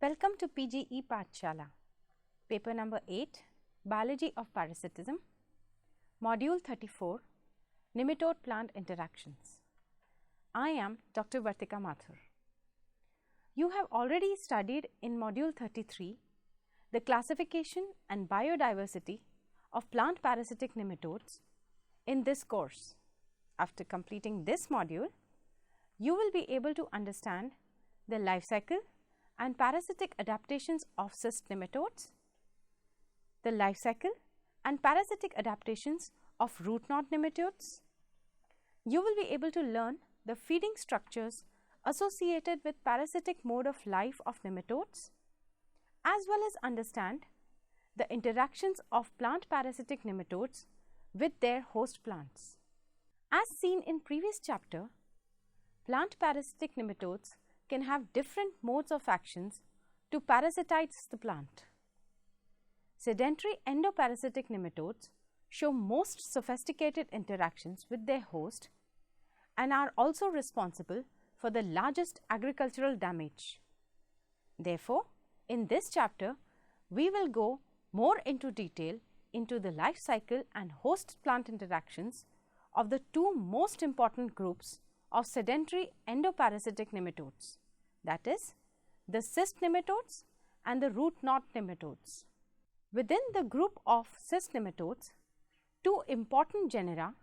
Welcome to PGE Pathshala, paper number 8, Biology of Parasitism, module 34, Nematode Plant Interactions. I am Dr. Vartika Mathur. You have already studied in module 33 the classification and biodiversity of plant parasitic nematodes in this course. After completing this module, you will be able to understand the life cycle and parasitic adaptations of cyst nematodes, the life cycle and parasitic adaptations of root knot nematodes. You will be able to learn the feeding structures associated with parasitic mode of life of nematodes, as well as understand the interactions of plant parasitic nematodes with their host plants. As seen in previous chapter, plant parasitic nematodes can have different modes of actions to parasitize the plant. Sedentary endoparasitic nematodes show most sophisticated interactions with their host and are also responsible for the largest agricultural damage. Therefore, in this chapter, we will go more into detail into the life cycle and host plant interactions of the two most important groups of sedentary endoparasitic nematodes, that is, the cyst nematodes and the root knot nematodes. Within the group of cyst nematodes, two important genera,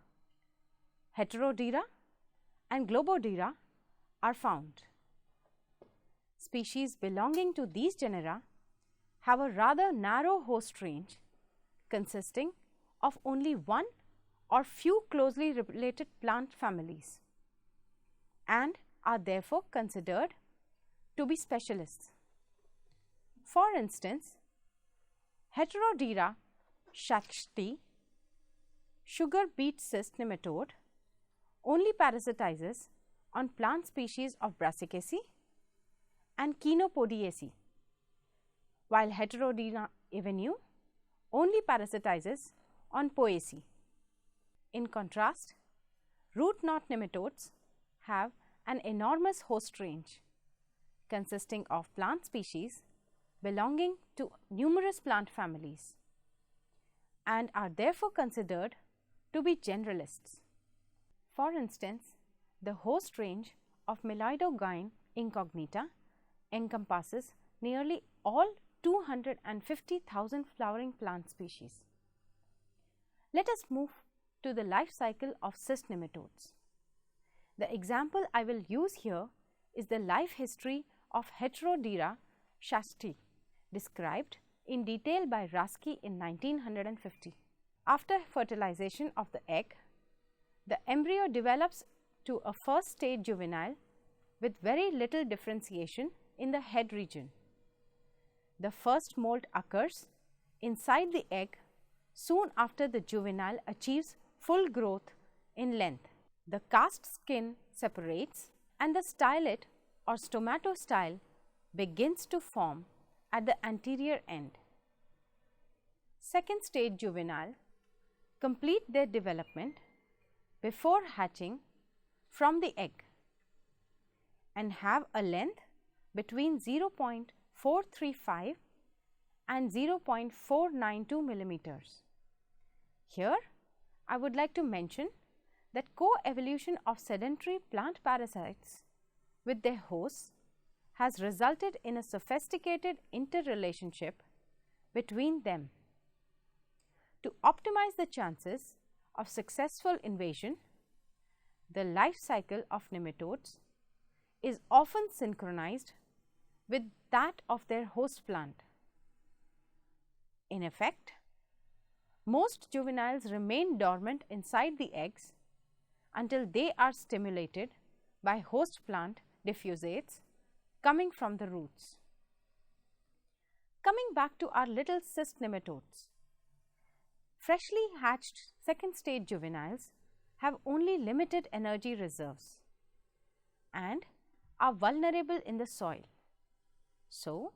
Heterodira and Globodira, are found. Species belonging to these genera have a rather narrow host range consisting of only one or few closely related plant families and are therefore considered to be specialists. For instance, Heterodira shachti, sugar beet cyst nematode, only parasitizes on plant species of Brassicaceae and Chenopodiaceae, while Heterodira avenue only parasitizes on Poaceae. In contrast, root knot nematodes have an enormous host range consisting of plant species belonging to numerous plant families and are therefore considered to be generalists. For instance, the host range of Meloidogyne incognita encompasses nearly all 250,000 flowering plant species. Let us move to the life cycle of cyst nematodes. The example I will use here is the life history of Heterodira shachti, described in detail by Rasky in 1950. After fertilization of the egg, the embryo develops to a first stage juvenile with very little differentiation in the head region. The first molt occurs inside the egg soon after the juvenile achieves full growth in length. The cast skin separates and the stylet or stomatostyle begins to form at the anterior end. Second stage juvenile complete their development before hatching from the egg and have a length between 0.435 and 0.492 millimeters. Here, I would like to mention that co-evolution of sedentary plant parasites with their hosts has resulted in a sophisticated interrelationship between them. To optimize the chances of successful invasion, the life cycle of nematodes is often synchronized with that of their host plant. In effect, most juveniles remain dormant inside the eggs until they are stimulated by host plant diffusates coming from the roots. Coming back to our little cyst nematodes, freshly hatched second stage juveniles have only limited energy reserves and are vulnerable in the soil. So,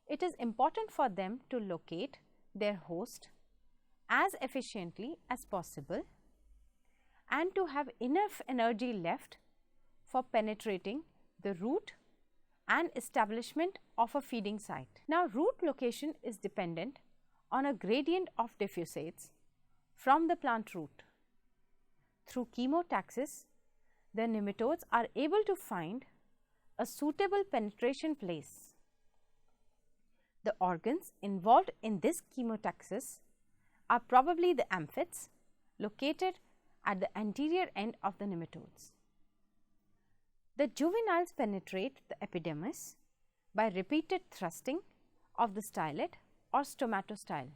it is important for them to locate their host as efficiently as possible and to have enough energy left for penetrating the root and establishment of a feeding site. Now, root location is dependent on a gradient of diffusates from the plant root. Through chemotaxis, the nematodes are able to find a suitable penetration place. The organs involved in this chemotaxis are probably the amphids located at the anterior end of the nematodes. The juveniles penetrate the epidermis by repeated thrusting of the stylet or stomatostyle.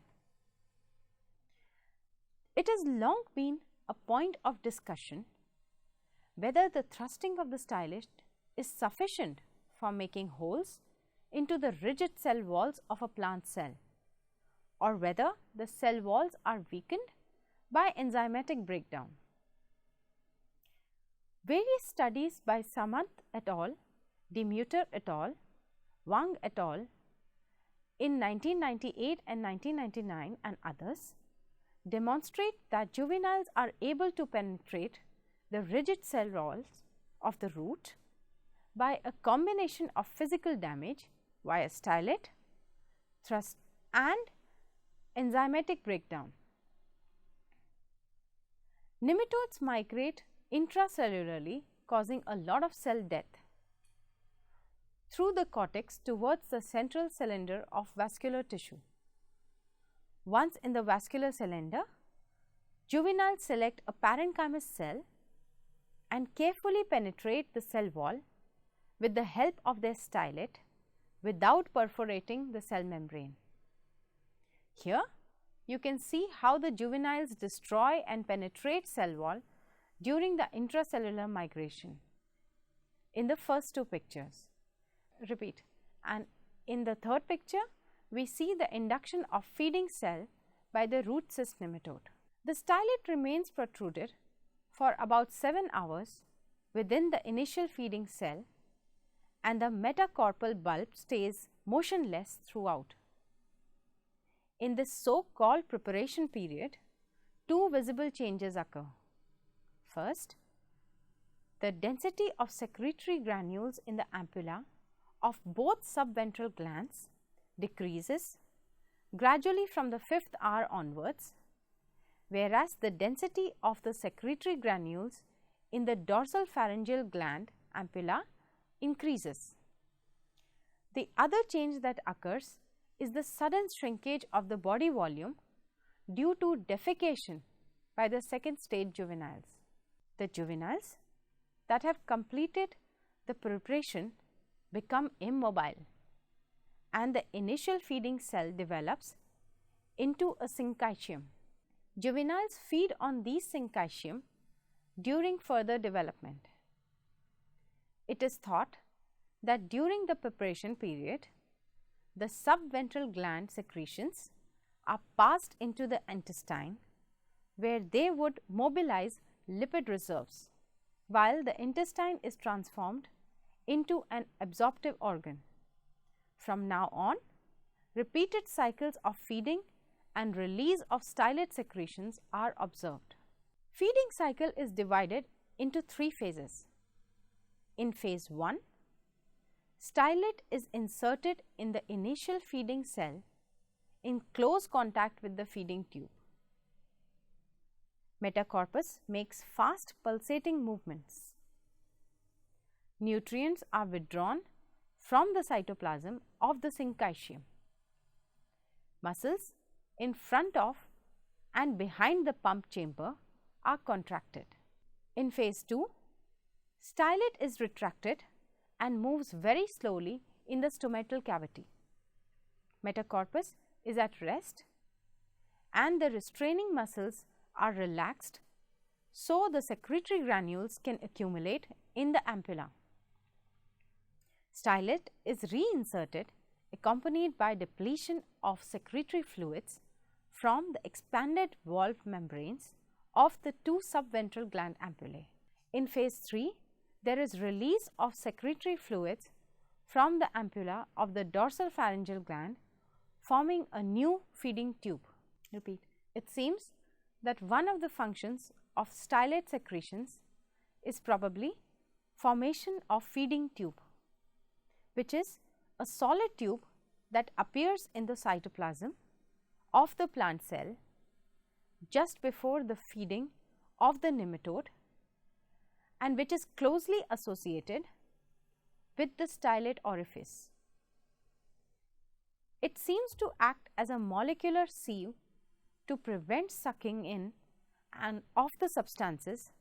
It has long been a point of discussion whether the thrusting of the stylet is sufficient for making holes into the rigid cell walls of a plant cell, or whether the cell walls are weakened by enzymatic breakdown. Various studies by Samant et al., Demeter et al., Wang et al. In 1998 and 1999 and others demonstrate that juveniles are able to penetrate the rigid cell walls of the root by a combination of physical damage via stylet, thrust and enzymatic breakdown. Nematodes migrate intracellularly, causing a lot of cell death through the cortex towards the central cylinder of vascular tissue. Once in the vascular cylinder, juveniles select a parenchymal cell and carefully penetrate the cell wall with the help of their stylet without perforating the cell membrane. Here, you can see how the juveniles destroy and penetrate cell wall during the intracellular migration in the first two pictures. Repeat. And in the third picture, we see the induction of feeding cell by the root cyst nematode. The stylet remains protruded for about 7 hours within the initial feeding cell, and the metacarpal bulb stays motionless throughout. In this so-called preparation period, two visible changes occur. First, the density of secretory granules in the ampulla of both subventral glands decreases gradually from the 5th hour onwards, whereas the density of the secretory granules in the dorsal pharyngeal gland ampulla increases. The other change that occurs is the sudden shrinkage of the body volume due to defecation by the second stage juveniles. The juveniles that have completed the preparation become immobile, and the initial feeding cell develops into a syncytium. Juveniles feed on these syncytium during further development. It is thought that during the preparation period, the subventral gland secretions are passed into the intestine, where they would mobilize lipid reserves, while the intestine is transformed into an absorptive organ. From now on, repeated cycles of feeding and release of stylet secretions are observed. Feeding cycle is divided into 3 phases. In phase 1, stylet is inserted in the initial feeding cell in close contact with the feeding tube. Metacarpus makes fast pulsating movements. Nutrients are withdrawn from the cytoplasm of the syncytium. Muscles in front of and behind the pump chamber are contracted. In phase 2, stylet is retracted and moves very slowly in the stomatal cavity. Metacarpus is at rest and the restraining muscles are relaxed, so the secretory granules can accumulate in the ampulla. Stylet is reinserted accompanied by depletion of secretory fluids from the expanded valve membranes of the 2 subventral gland ampullae. In phase 3, there is release of secretory fluids from the ampulla of the dorsal pharyngeal gland, forming a new feeding tube. Repeat. It seems that one of the functions of stylet secretions is probably formation of feeding tube. which is a solid tube that appears in the cytoplasm of the plant cell just before the feeding of the nematode, and which is closely associated with the stylate orifice. It seems to act as a molecular sieve to prevent sucking in and of the substances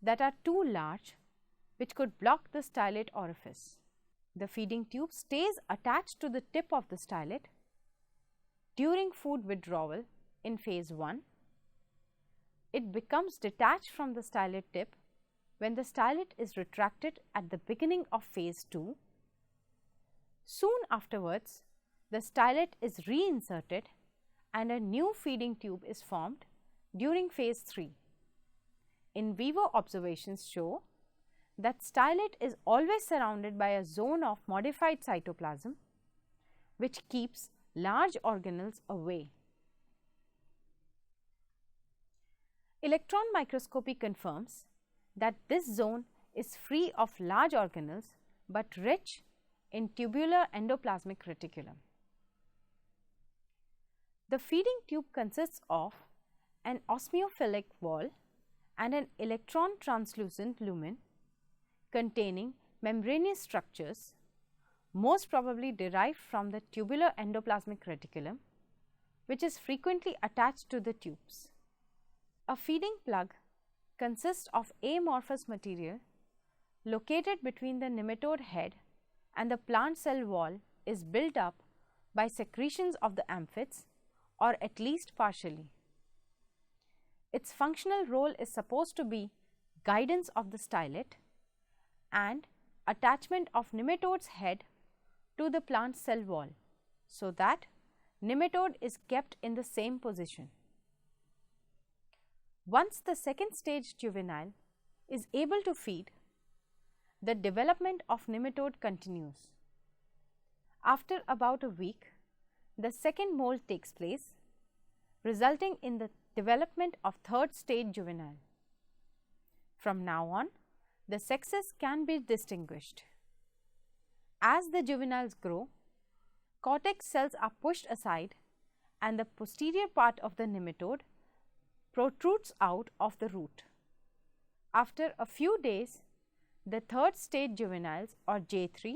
that are too large, which could block the stylate orifice. The feeding tube stays attached to the tip of the stylate during food withdrawal in phase 1. It becomes detached from the stylate tip when the stylate is retracted at the beginning of phase 2. Soon afterwards, the stylate is reinserted and a new feeding tube is formed during phase 3. In vivo observations show that stylate is always surrounded by a zone of modified cytoplasm, which keeps large organelles away. Electron microscopy confirms that this zone is free of large organelles but rich in tubular endoplasmic reticulum. The feeding tube consists of an osmophilic wall and an electron translucent lumen containing membranous structures, most probably derived from the tubular endoplasmic reticulum, which is frequently attached to the tubes. A feeding plug consists of amorphous material located between the nematode head and the plant cell wall is built up by secretions of the amphids, or at least partially. Its functional role is supposed to be guidance of the stylate and attachment of nematode's head to the plant cell wall, so that nematode is kept in the same position. Once the second stage juvenile is able to feed, the development of nematode continues. After about a week, the second molt takes place, resulting in the development of third stage juvenile. From now on, the sexes can be distinguished. As the juveniles grow, cortex cells are pushed aside and the posterior part of the nematode protrudes out of the root. After a few days, the third stage juveniles, or J3,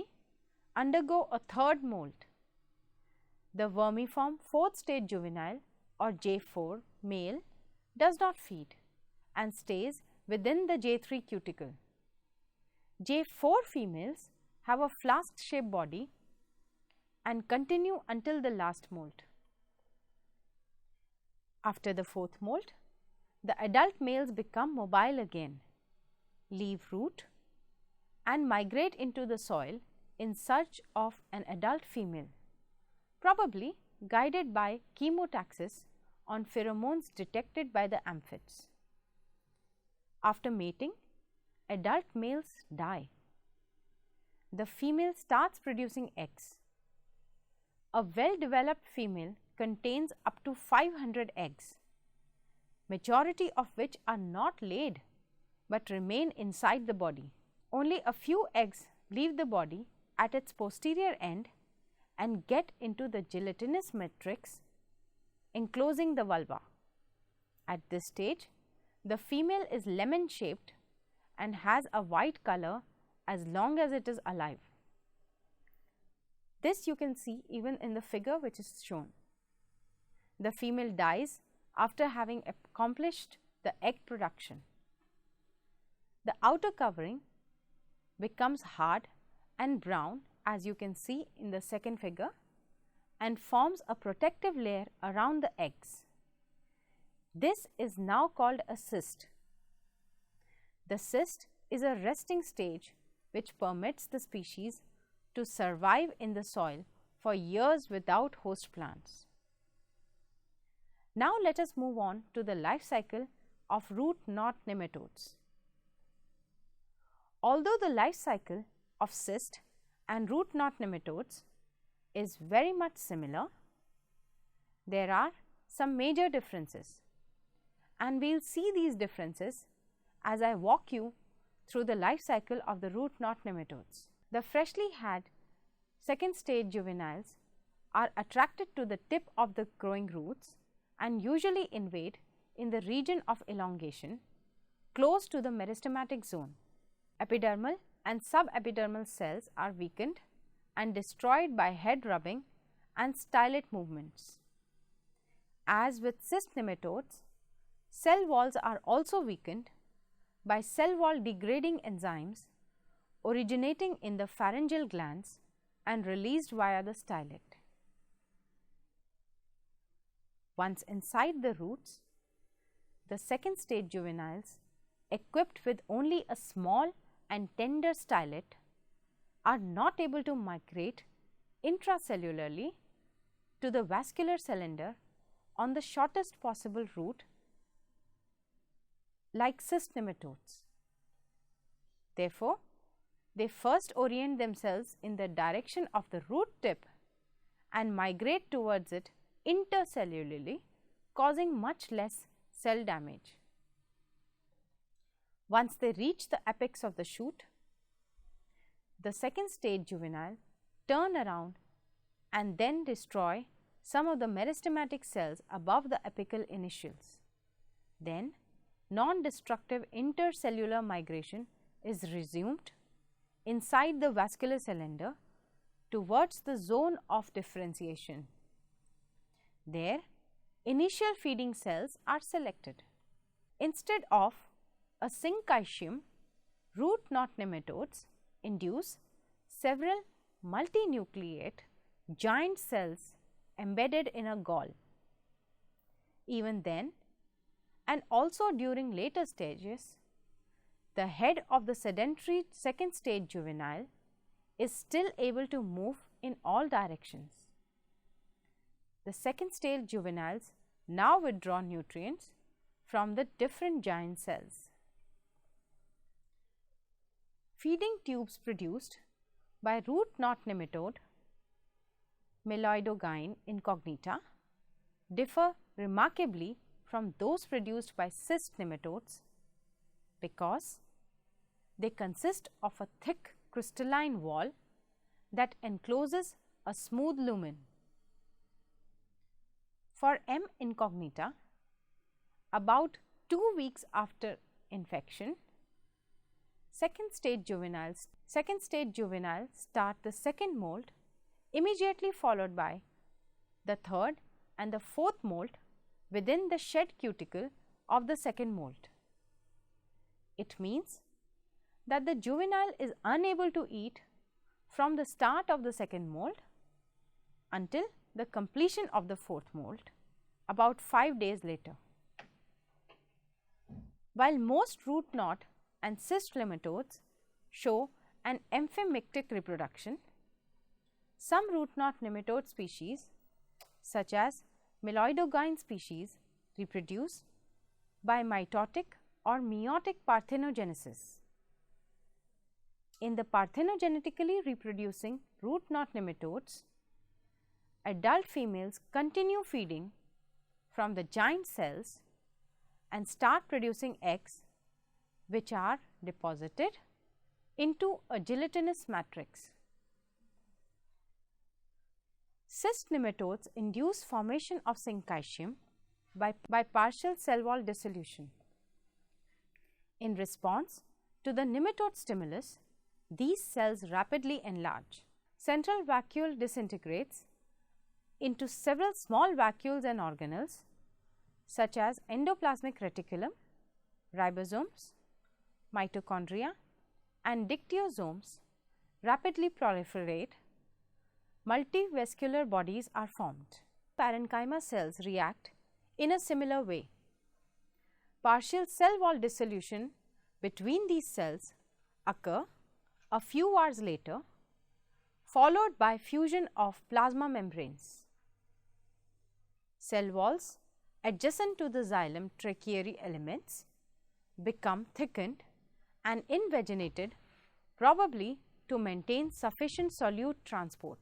undergo a third molt. The vermiform fourth stage juvenile, or J4 male, does not feed and stays within the J3 cuticle. J4 females have a flask-shaped body and continue until the last molt. After the fourth molt, the adult males become mobile again, leave root and migrate into the soil in search of an adult female, probably guided by chemotaxis on pheromones detected by the amphids. After mating, adult males die. The female starts producing eggs. A well-developed female contains up to 500 eggs, majority of which are not laid but remain inside the body. Only a few eggs leave the body at its posterior end and get into the gelatinous matrix enclosing the vulva. At this stage, the female is lemon-shaped and has a white color as long as it is alive. This you can see even in the figure which is shown. The female dies after having accomplished the egg production. The outer covering becomes hard and brown, as you can see in the second figure, and forms a protective layer around the eggs. This is now called a cyst. The cyst is a resting stage which permits the species to survive in the soil for years without host plants. Now let us move on to the life cycle of root knot nematodes. Although the life cycle of cyst and root knot nematodes is very much similar, there are some major differences, and we will see these differences as I walk you through the life cycle of the root knot nematodes. The freshly hatched second stage juveniles are attracted to the tip of the growing roots and usually invade in the region of elongation close to the meristematic zone. Epidermal and subepidermal cells are weakened and destroyed by head rubbing and stylet movements. As with cyst nematodes, cell walls are also weakened by cell wall degrading enzymes originating in the pharyngeal glands and released via the stylet. Once inside the roots, the second stage juveniles, equipped with only a small and tender stylet, are not able to migrate intracellularly to the vascular cylinder on the shortest possible route like cyst nematodes. Therefore, they first orient themselves in the direction of the root tip and migrate towards it intercellularly, causing much less cell damage. Once they reach the apex of the shoot, the second stage juvenile turn around and then destroy some of the meristematic cells above the apical initials. Then, non-destructive intercellular migration is resumed inside the vascular cylinder towards the zone of differentiation. There, initial feeding cells are selected. Instead of a syncytium, root knot nematodes induce several multinucleate giant cells embedded in a gall. Even then, and also during later stages, the head of the sedentary second stage juvenile is still able to move in all directions. The second stage juveniles now withdraw nutrients from the different giant cells. Feeding tubes produced by root knot nematode Meloidogyne incognita differ remarkably from those produced by cyst nematodes because they consist of a thick crystalline wall that encloses a smooth lumen. For M. incognita, about 2 weeks after infection, second stage juveniles start the second molt, immediately followed by the third and the fourth molt within the shed cuticle of the second molt. It means that the juvenile is unable to eat from the start of the second molt until the completion of the fourth molt about 5 days later. While most root knot and cyst nematodes show an amphimictic reproduction, some root knot nematode species such as Meloidogyne species reproduce by mitotic or meiotic parthenogenesis. In the parthenogenetically reproducing root knot nematodes, adult females continue feeding from the giant cells and start producing eggs which are deposited into a gelatinous matrix. Cyst nematodes induce formation of syncytium by partial cell wall dissolution. In response to the nematode stimulus, these cells rapidly enlarge. Central vacuole disintegrates into several small vacuoles and organelles such as endoplasmic reticulum, ribosomes, mitochondria and dictyosomes rapidly proliferate. Multivascular bodies are formed. Parenchyma cells react in a similar way. Partial cell wall dissolution between these cells occur a few hours later, followed by fusion of plasma membranes. Cell walls adjacent to the xylem tracheary elements become thickened and invaginated, probably to maintain sufficient solute transport.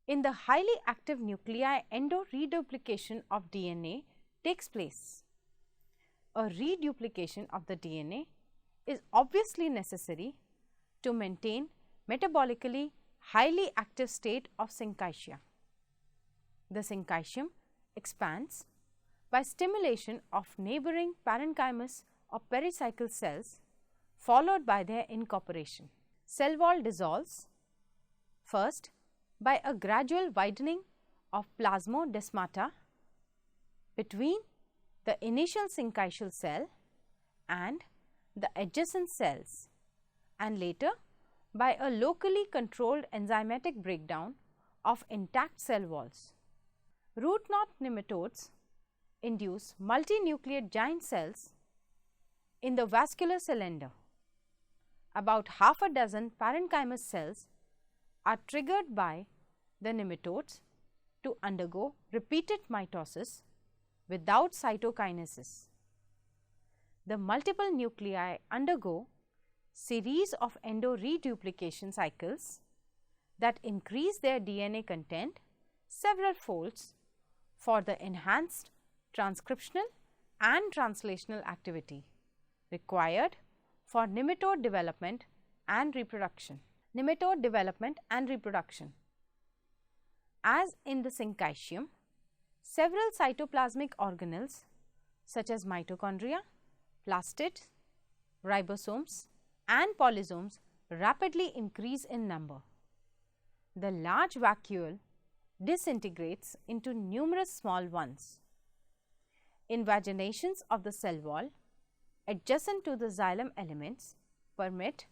In the highly active nuclei, endo-reduplication of DNA takes place. A reduplication of the DNA is obviously necessary to maintain metabolically highly active state of syncytia. The syncytium expands by stimulation of neighboring parenchymus or pericycle cells, followed by their incorporation. Cell wall dissolves first by a gradual widening of plasmodesmata between the initial syncytial cell and the adjacent cells, and later by a locally controlled enzymatic breakdown of intact cell walls. Root knot nematodes induce multinucleate giant cells in the vascular cylinder. About half a dozen parenchymus cells are triggered by the nematodes to undergo repeated mitosis without cytokinesis. The multiple nuclei undergo series of endo-reduplication cycles that increase their DNA content several folds for the enhanced transcriptional and translational activity required for nematode development and reproduction. Nematode development and reproduction. As in the syncytium, several cytoplasmic organelles such as mitochondria, plastids, ribosomes and polysomes rapidly increase in number. The large vacuole disintegrates into numerous small ones. Invaginations of the cell wall adjacent to the xylem elements permit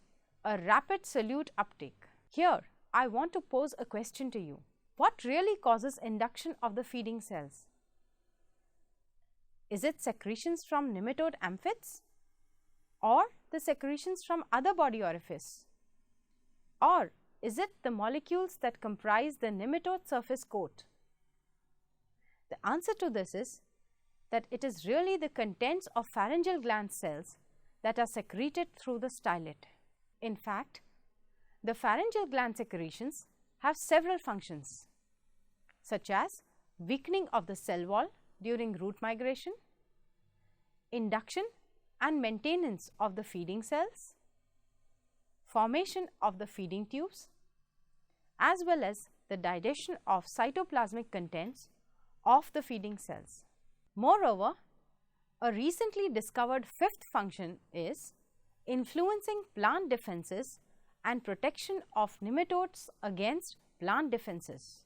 a rapid solute uptake. Here, I want to pose a question to you. What really causes induction of the feeding cells? Is it secretions from nematode amphids, or the secretions from other body orifice? Or is it the molecules that comprise the nematode surface coat? The answer to this is that it is really the contents of pharyngeal gland cells that are secreted through the stylet. In fact, the pharyngeal gland secretions have several functions, such as weakening of the cell wall during root migration, induction and maintenance of the feeding cells, formation of the feeding tubes, as well as the digestion of cytoplasmic contents of the feeding cells. Moreover, a recently discovered fifth function is influencing plant defenses and protection of nematodes against plant defenses.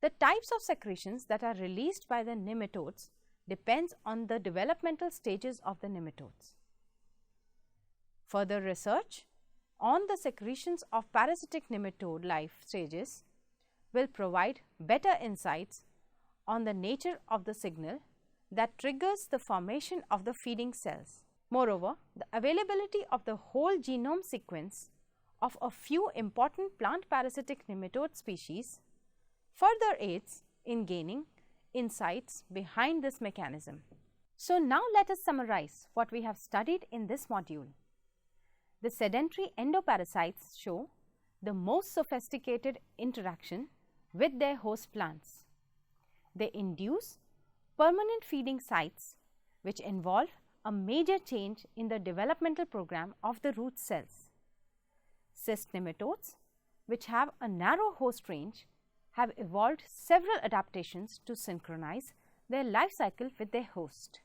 The types of secretions that are released by the nematodes depends on the developmental stages of the nematodes. Further research on the secretions of parasitic nematode life stages will provide better insights on the nature of the signal that triggers the formation of the feeding cells. Moreover, the availability of the whole genome sequence of a few important plant parasitic nematode species further aids in gaining insights behind this mechanism. So now let us summarize what we have studied in this module. The sedentary endoparasites show the most sophisticated interaction with their host plants. They induce permanent feeding sites which involve a major change in the developmental program of the root cells. Cyst nematodes, which have a narrow host range, have evolved several adaptations to synchronize their life cycle with their host.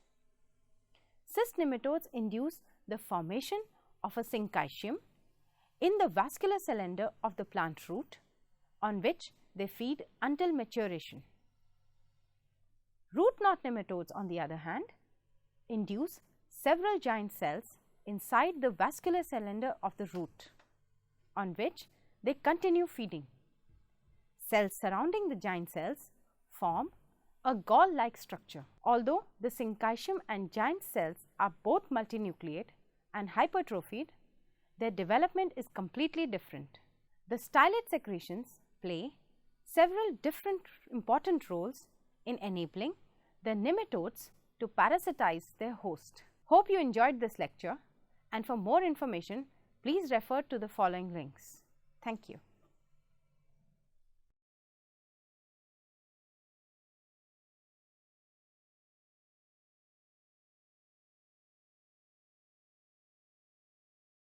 Cyst nematodes induce the formation of a syncytium in the vascular cylinder of the plant root, on which they feed until maturation. Root knot nematodes, on the other hand, induce several giant cells inside the vascular cylinder of the root, on which they continue feeding. Cells surrounding the giant cells form a gall-like structure. Although the syncytium and giant cells are both multinucleate and hypertrophied, their development is completely different. The stylet secretions play several different important roles in enabling the nematodes to parasitize their host. Hope you enjoyed this lecture, and for more information, please refer to the following links. Thank you.